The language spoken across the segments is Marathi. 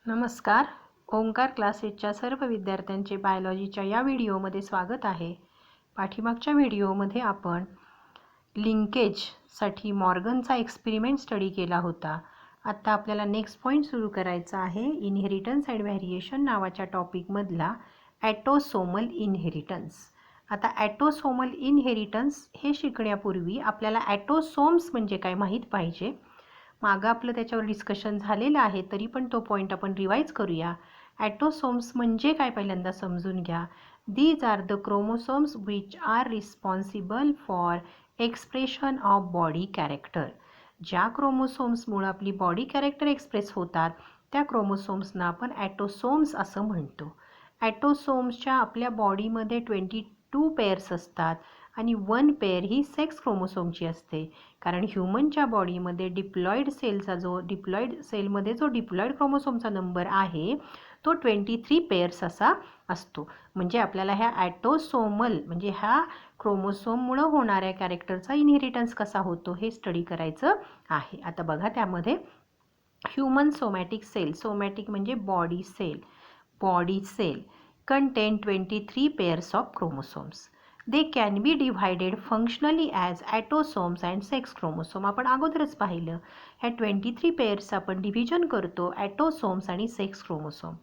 नमस्कार. ओंकार क्लासेसच्या सर्व विद्यार्थ्यांचे बायोलॉजीच्या या व्हिडिओमध्ये स्वागत आहे. पाठीमागच्या व्हिडिओमध्ये आपण लिंकेजसाठी मॉर्गनचा एक्सपेरिमेंट स्टडी केला होता. आता आपल्याला नेक्स्ट पॉईंट सुरू करायचा आहे. इनहेरिटन्स अँड व्हेरिएशन नावाच्या टॉपिकमधला ॲटोसोमल इनहेरिटन्स. आता ॲटोसोमल इनहेरिटन्स हे शिकण्यापूर्वी आपल्याला ॲटोसोम्स म्हणजे काय माहीत पाहिजे. मागं आपलं त्याच्यावर डिस्कशन झालेलं आहे, तरी पण तो पॉईंट आपण रिवाईज करूया. ॲटोसोम्स म्हणजे काय पहिल्यांदा समजून घ्या. These are the chromosomes which are responsible for expression of body character. ज्या क्रोमोसोम्समुळे आपली बॉडी कॅरेक्टर एक्सप्रेस होतात त्या क्रोमोसोम्सना आपण ॲटोसोम्स असं म्हणतो. ॲटोसोम्सच्या आपल्या बॉडीमध्ये 22 पेअर्स असतात आणि 1 पेअर ही सेक्स क्रोमोसोमची असते. कारण ह्युमनच्या बॉडीमध्ये डिप्लॉइड सेलमध्ये जो डिप्लॉइड क्रोमोसोमचा नंबर आहे तो 23 पेअर्स असा असतो. म्हणजे आपल्याला ह्या ॲटोसोमल म्हणजे ह्या क्रोमोसोममुळं होणाऱ्या कॅरेक्टरचा इनहेरिटन्स कसा होतो हे स्टडी करायचं आहे. आता बघा, त्यामध्ये ह्युमन सोमॅटिक सेल, सोमॅटिक म्हणजे body sale contain 23 pairs of chromosomes. They can be divided functionally as atosomes and sex chromosome. आपण अगोदरच पाहिलं, ह्या 23 पेअर्स आपण डिव्हिजन करतो ॲटोसोम्स आणि sex chromosome.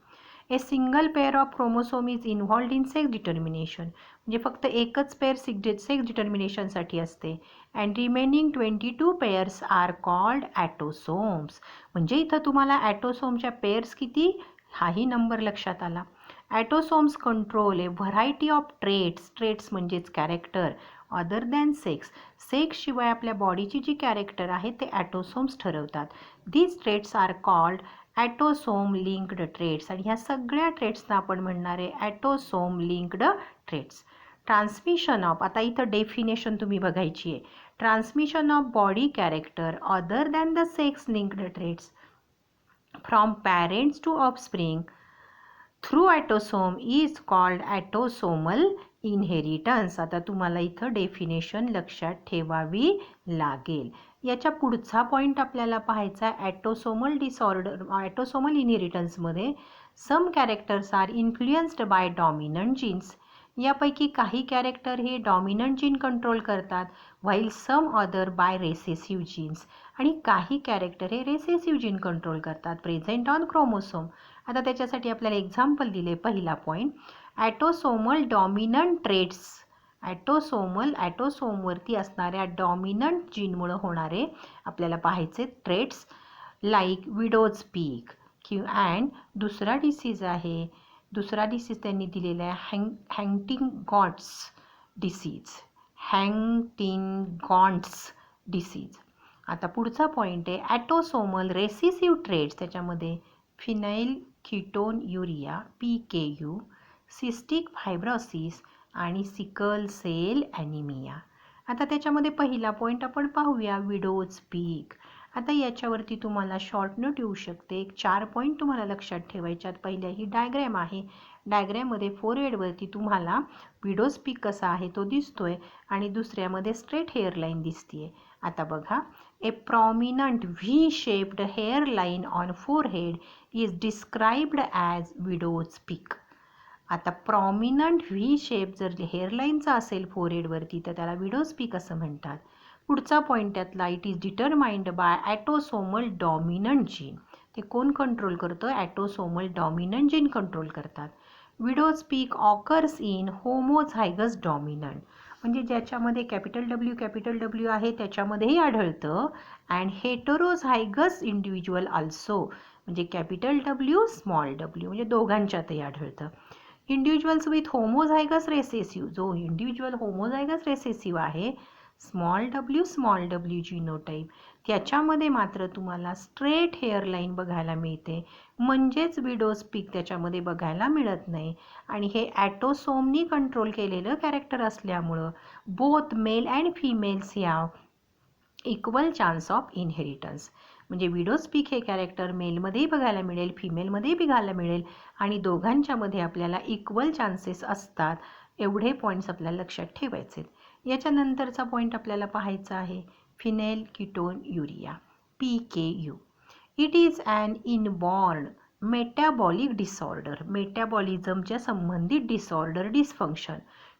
A single pair of chromosome is involved in sex determination. म्हणजे फक्त एकच पेअर सेक्स डिटर्मिनेशनसाठी असते. And remaining 22 pairs are called autosomes. म्हणजे इथं तुम्हाला ॲटोसोमच्या पेअर्स किती हाही नंबर लक्षात आला. Autosomes control a variety of traits म्हणजेच कॅरेक्टर अदर दॅन सेक्स. सेक्सशिवाय आपल्या बॉडीची जी कॅरेक्टर आहे ते ॲटोसोम्स ठरवतात. These traits are called autosome linked traits. आणि ह्या सगळ्या ट्रेट्सना आपण म्हणणार आहे autosome linked traits. Transmission of, आता इथं डेफिनेशन तुम्ही बघायची आहे. Transmission of body character other than the sex linked traits from parents to offspring through autosome is called autosomal inheritance. आता तुम्हाला इथं डेफिनेशन लक्षात ठेवावी लागेल. याच्या पुढचा पॉईंट आपल्याला पाहायचा आहे ॲटोसोमल डिसऑर्डर. ॲटोसोमल इनहेरिटन्समध्ये some characters are influenced by dominant genes. यापैकी काही कॅरेक्टर हे डॉमिनंट जीन कंट्रोल करतात, while some other by recessive genes. आणि काही कॅरेक्टर हे रेसेसिव्ह जीन कंट्रोल करतात प्रेझेंट ऑन क्रोमोसोम. आता त्याच्यासाठी आपल्याला एक्झाम्पल दिले. पहिला पॉईंट, ॲटोसोमल डॉमिनंट ट्रेट्स. ॲटोसोमवरती असणाऱ्या डॉमिनंट जीनमुळं होणारे आपल्याला पाहायचे traits like widow's peak and दुसरा डिसीज त्यांनी दिलेला आहे हँटिंगटॉन्स डिसीज. आता पुढचा पॉईंट आहे ॲटोसोमल रेसेसिव्ह ट्रेट्स. त्याच्यामध्ये फिनाइलकीटोन्युरिया PKU, सिस्टिक फायब्रोसिस आणि सिकल सेल ॲनिमिया. आता त्याच्यामध्ये पहिला पॉईंट आपण पाहूया विडोज पीक. आता याच्यावरती तुम्हाला शॉर्ट नोट येऊ शकते. 4 पॉईंट तुम्हाला लक्षात ठेवायच्यात. पहिल्या ही डायग्रॅम आहे. डायग्रॅममध्ये फोरहेडवरती तुम्हाला विडोज पीक कसा आहे तो दिसतोय आणि दुसऱ्यामध्ये स्ट्रेट हेअरलाईन दिसतीये. आता बघा, ए prominent V-shaped hairline on forehead is described as widow's peak. आता प्रॉमिनंट V-shape जर हेअरलाईनचा असेल फोरहेडवरती तर त्याला विडोज पीक असं म्हणतात. पुढचा पॉईंट त्यातला, it is determined by autosomal dominant gene. ते कोण कंट्रोल करतं? ॲटोसोमल डॉमिनंट जीन कंट्रोल करतात. Widow's peak occurs in homozygous dominant. म्हणजे ज्याच्यामध्ये कॅपिटल W आहे त्याच्यामध्येही आढळतं. And heterozygous individual also. म्हणजे कॅपिटल W स्मॉल w म्हणजे दोघांच्यातही आढळतं. इंडिव्हिज्युअल्स विथ होमोझायगस रेसेसिव्ह, जो इंडिव्हिज्युअल होमोझायगस रेसेसिव्ह आहे स्मॉल w जीनोटाईप, त्याच्यामध्ये मात्र तुम्हाला स्ट्रेट हेअरलाईन बघायला मिळते. म्हणजेच विडोज पीक त्याच्यामध्ये बघायला मिळत नाही. आणि हे ॲटोसोमनी कंट्रोल केलेलं कॅरेक्टर असल्यामुळं both male and females have equal chance of inheritance. म्हणजे विडोज पीक हे कॅरेक्टर मेलमध्येही बघायला मिळेल, फिमेलमध्येही बघायला मिळेल आणि दोघांच्यामध्ये आपल्याला इक्वल चान्सेस असतात. एवढे पॉईंट्स आपल्याला लक्षात ठेवायचे. याच्यानंतरचा पॉईंट आपल्याला पाहायचा आहे phenylketonuria PKU. It is an inborn metabolic disorder, मेटॅबॉलिझमच्या संबंधित disorder, dysfunction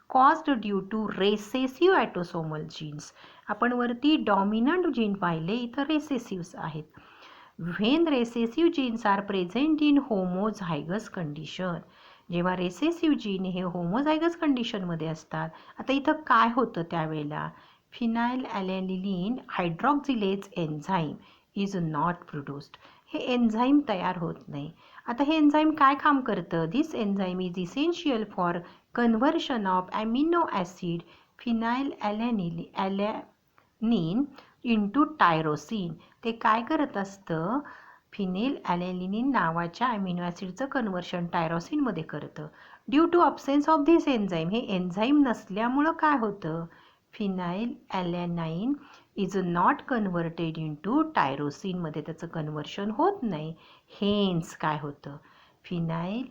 caused due to recessive autosomal genes. आपण वरती डॉमिनंट जीन पाहिले, इथं रेसेसिव्ह आहेत. When recessive genes are present in homozygous condition, जेव्हा रेसेसिव्ह जीन हे होमोझायगस कंडिशनमध्ये असतात. आता इथं काय होतं त्यावेळेला, phenylalanine hydroxylase enzyme is not produced, हे एन्झाईम तयार होत नाही. आता हे एन्झाईम काय काम करतं, this enzyme is essential for conversion of amino acid phenylalanine into tyrosine. ते काय करत असतं, फिनाइल ॲलेनिन नावाच्या ॲमिनो ॲसिडचं कन्व्हर्शन टायरोसिनमध्ये करतं. Due to absence of this enzyme, हे एन्झाईम नसल्यामुळं काय होतं, phenylalanine is not converted into टायरोसिनमध्ये त्याचं कन्व्हर्शन होत नाही. हेन्स काय होतं, phenyl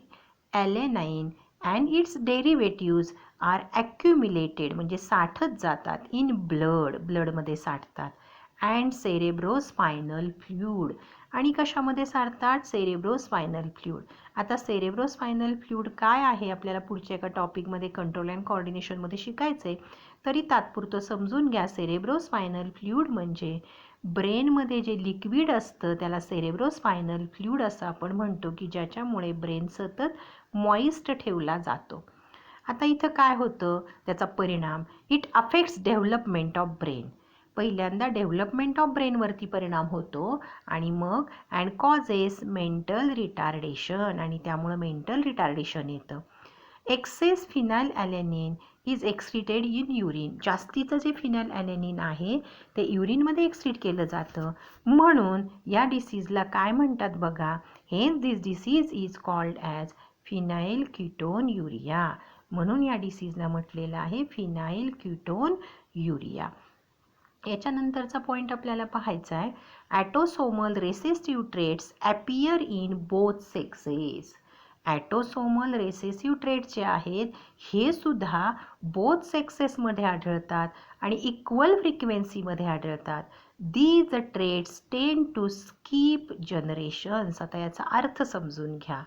ॲलेनाइन and its derivatives are accumulated, म्हणजे साठत जातात, इन ब्लडमध्ये साठतात, अँड सेरेब्रोस्पायनल फ्लूइड, आणि कशामध्ये साठतात, सेरेब्रोस्पायनल फ्लूइड. आता सेरेब्रोस्पायनल फ्लूइड काय आहे आपल्याला पुढच्या एका टॉपिकमध्ये कंट्रोल अँड कोऑर्डिनेशनमध्ये शिकायचं आहे, तरी तात्पुरतं समजून घ्या. सेरेब्रोस्पायनल फ्लूइड म्हणजे ब्रेनमध्ये जे लिक्विड असतं त्याला सेरेब्रोस्पायनल फ्लूइड असं आपण म्हणतो, की ज्याच्यामुळे ब्रेन सतत मॉइस्ट ठेवला जातो. आता इथं काय होतं त्याचा परिणाम, it affects development of brain. पहिल्यांदा डेव्हलपमेंट ऑफ ब्रेनवरती परिणाम होतो आणि मग अँड कॉजेस मेंटल रिटार्डेशन, आणि त्यामुळं मेंटल रिटार्डेशन येतं. Excess phenylalanine is excreted in urine, जास्तीचं जे फिनाइल ॲलेनिन आहे ते युरिनमध्ये एक्सक्रीट केलं जातं. म्हणून या डिसीजला काय म्हणतात बघा, hence this disease is called as phenylketonuria. म्हणून या डिसीजला म्हटलेलं आहे फिनाइल कीटोन युरिया. याच्यानंतरचा पॉईंट आपल्याला पाहायचा आहे, autosomal recessive traits appear in both sexes. Autosomal recessive trait जे आहेत हे सुद्धा बोथ सेक्सेसमध्ये आढळतात आणि इक्वल फ्रिक्वेन्सीमध्ये आढळतात. दीज ट्रेट्स टेंड टू स्किप जनरेशन्स. आता याचा अर्थ समजून घ्या.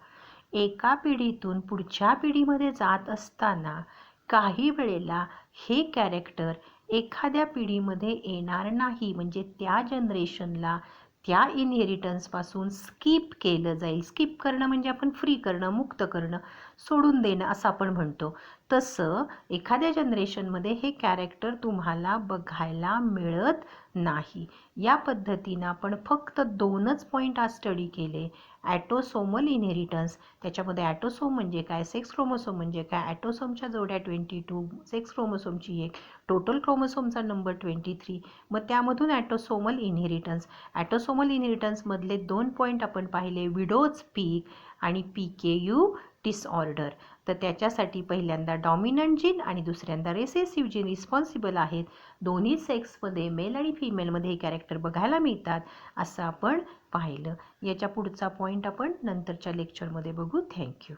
एका पिढीतून पुढच्या पिढीमध्ये जात असताना काही वेळेला हे कॅरेक्टर एखाद्या पिढीमध्ये येणार नाही, म्हणजे त्या जनरेशनला त्या इनहेरिटन्सपासून स्किप केलं जाईल. स्किप करणं म्हणजे आपण फ्री करणं, मुक्त करणं, सोडून देणं असं आपण म्हणतो. तसं एखाद्या जनरेशनमध्ये हे कॅरेक्टर तुम्हाला बघायला मिळत नाही. या पद्धतीनं आपण फक्त 2च पॉईंट आज स्टडी केले. ॲटोसोमल इनहेरिटन्स, त्याच्यामध्ये ॲटोसोम म्हणजे काय, सेक्स क्रोमोसोम म्हणजे काय, ॲटोसोमच्या जोड्या 22, सेक्स क्रोमोसोमची 1, टोटल क्रोमोसोमचा नंबर 23, मग त्यामधून ॲटोसोमल इनहेरिटन्स. ॲटोसोमल इनहेरिटन्समधले 2 पॉईंट आपण पाहिले, विडोज पीक आणि PKU डिसऑर्डर. तर त्याच्यासाठी पहिल्यांदा डॉमिनंट जीन आणि दुसऱ्यांदा रेसेसिव्ह जीन रिस्पॉन्सिबल आहेत. दोन्ही सेक्समध्ये, मेल आणि फिमेलमध्ये हे कॅरेक्टर बघायला मिळतात असं आपण पाहिलं. याच्या पुढचा पॉईंट आपण नंतरच्या लेक्चरमध्ये बघू. थँक्यू.